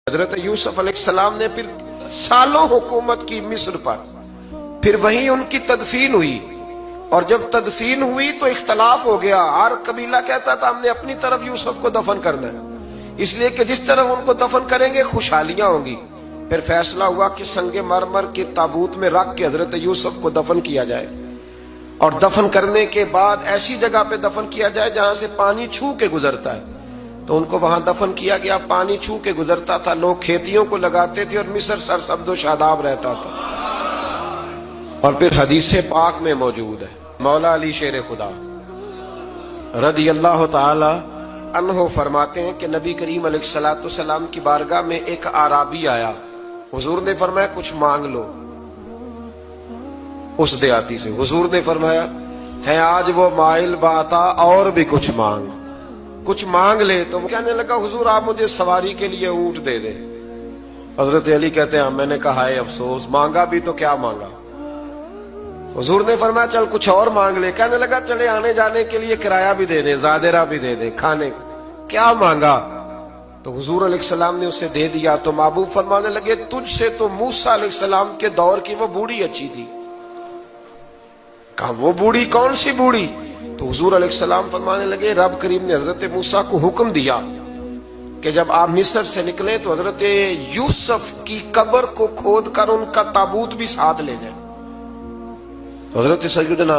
حضرت یوسف علیہ السلام نے پھر سالوں حکومت کی مصر پر، پھر وہیں ان کی تدفین ہوئی، اور جب تدفین ہوئی تو اختلاف ہو گیا۔ ہر قبیلہ کہتا تھا ہم نے اپنی طرف یوسف کو دفن کرنا ہے، اس لیے کہ جس طرف ان کو دفن کریں گے خوشحالیاں ہوں گی۔ پھر فیصلہ ہوا کہ سنگ مرمر کے تابوت میں رکھ کے حضرت یوسف کو دفن کیا جائے، اور دفن کرنے کے بعد ایسی جگہ پہ دفن کیا جائے جہاں سے پانی چھو کے گزرتا ہے۔ تو ان کو وہاں دفن کیا گیا، پانی چھو کے گزرتا تھا، لوگ کھیتیوں کو لگاتے تھے اور مصر سرسبز و شاداب رہتا تھا۔ اور پھر حدیث پاک میں موجود ہے، مولا علی شیر خدا رضی اللہ تعالی عنہ فرماتے ہیں کہ نبی کریم علیہ السلام کی بارگاہ میں ایک اعرابی آیا، حضور نے فرمایا کچھ مانگ لو۔ اس دیہاتی سے حضور نے فرمایا ہے آج وہ مائل باتا، اور بھی کچھ مانگ لے۔ تو وہ کہنے لگا حضور آپ مجھے سواری کے لیے اونٹ دے دے۔ حضرت علی کہتے ہیں میں نے کہا ہے افسوس، مانگا بھی تو کیا مانگا۔ حضور نے فرمایا چل کچھ اور مانگ لے۔ کہنے لگا چلے آنے جانے کے لیے کرایہ بھی دے دے، زادرہ بھی دے دے، کھانے کیا مانگا۔ تو حضور علیہ السلام نے اسے دے دیا۔ تو محبوب فرمانے لگے تجھ سے تو موسیٰ علیہ السلام کے دور کی وہ بوڑھی اچھی تھی۔ کہا وہ بوڑھی کون سی بوڑھی؟ تو حضور علیہ السلام فرمانے لگے رب کریم نے حضرت موسیٰ کو حکم دیا کہ جب آپ مصر سے نکلیں تو حضرت یوسف کی قبر کو کھود کر ان کا تابوت بھی ساتھ لے جائیں۔ تو حضرت سیدنا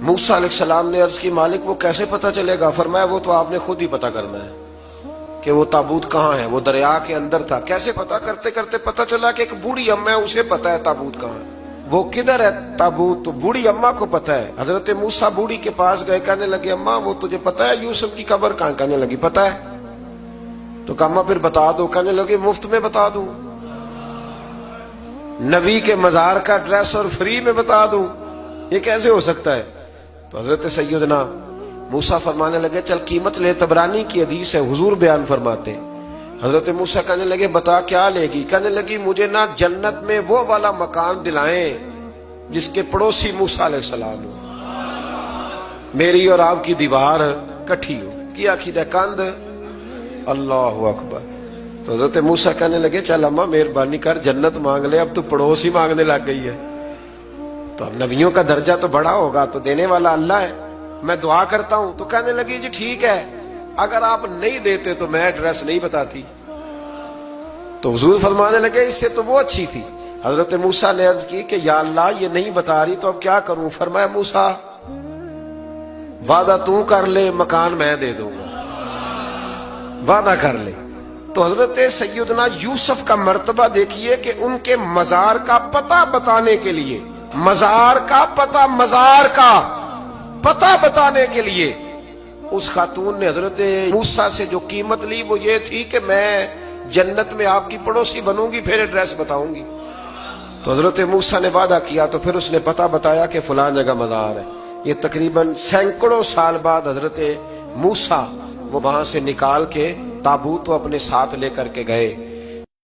موسیٰ علیہ السلام نے عرض کی مالک وہ کیسے پتہ چلے گا؟ فرمایا وہ تو آپ نے خود ہی پتہ کرنا ہے کہ وہ تابوت کہاں ہے۔ وہ دریا کے اندر تھا۔ کیسے پتہ کرتے کرتے پتہ چلا کہ ایک بوڑھی اماں ہے، اسے پتہ ہے تابوت کہاں ہے۔ وہ کدھر ہے تابوت؟ تو بوڑھی اماں کو پتہ ہے۔ حضرت موسیٰ بوڑھی کے پاس گئے، کہنے لگے اماں وہ تجھے پتہ ہے یوسف کی قبر کہاں؟ کہنے لگی پتہ ہے۔ تو کہا اماں پھر بتا دو۔ کہنے لگے مفت میں بتا دوں، نبی کے مزار کا ایڈریس اور فری میں بتا دوں، یہ کیسے ہو سکتا ہے؟ تو حضرت سیدنا موسیٰ فرمانے لگے چل قیمت لے، طبرانی کی حدیث ہے، حضور بیان فرماتے ہیں۔ حضرت موسیٰ کہنے لگے بتا کیا لے گی؟ کہنے لگی مجھے نا جنت میں وہ والا مکان دلائیں جس کے پڑوسی موسیٰ علیہ السلام ہو، میری اور آپ کی دیوار کٹھی ہو، کیا عقیدہ کند۔ اللہ اکبر۔ تو حضرت موسیٰ کہنے لگے چل اماں مہربانی کر جنت مانگ لے، اب تو پڑوس ہی مانگنے لگ گئی ہے۔ تو اب نبیوں کا درجہ تو بڑا ہوگا، تو دینے والا اللہ ہے، میں دعا کرتا ہوں۔ تو کہنے لگی جی ٹھیک ہے، اگر آپ نہیں دیتے تو میں ایڈریس نہیں بتاتی۔ تو حضور فرمانے لگے اس سے تو وہ اچھی تھی۔ حضرت موسیٰ نے عرض کی کہ یا اللہ یہ نہیں بتا رہی تو اب کیا کروں؟ فرمایا موسیٰ وعدہ تو کر لے، مکان میں دے دوں گا، وعدہ کر لے۔ تو حضرت سیدنا یوسف کا مرتبہ دیکھیے کہ ان کے مزار کا پتہ بتانے کے لیے، مزار کا پتہ بتانے کے لیے اس خاتون نے حضرت موسیٰ سے جو قیمت لی وہ یہ تھی کہ میں جنت میں آپ کی پڑوسی بنوں گی، پھر ایڈریس بتاؤں گی۔ تو حضرت موسیٰ نے وعدہ کیا، تو پھر اس نے پتہ بتایا کہ فلاں جگہ مزار ہے۔ یہ تقریباً سینکڑوں سال بعد حضرت موسیٰ وہ وہاں سے نکال کے تابوت کو اپنے ساتھ لے کر کے گئے۔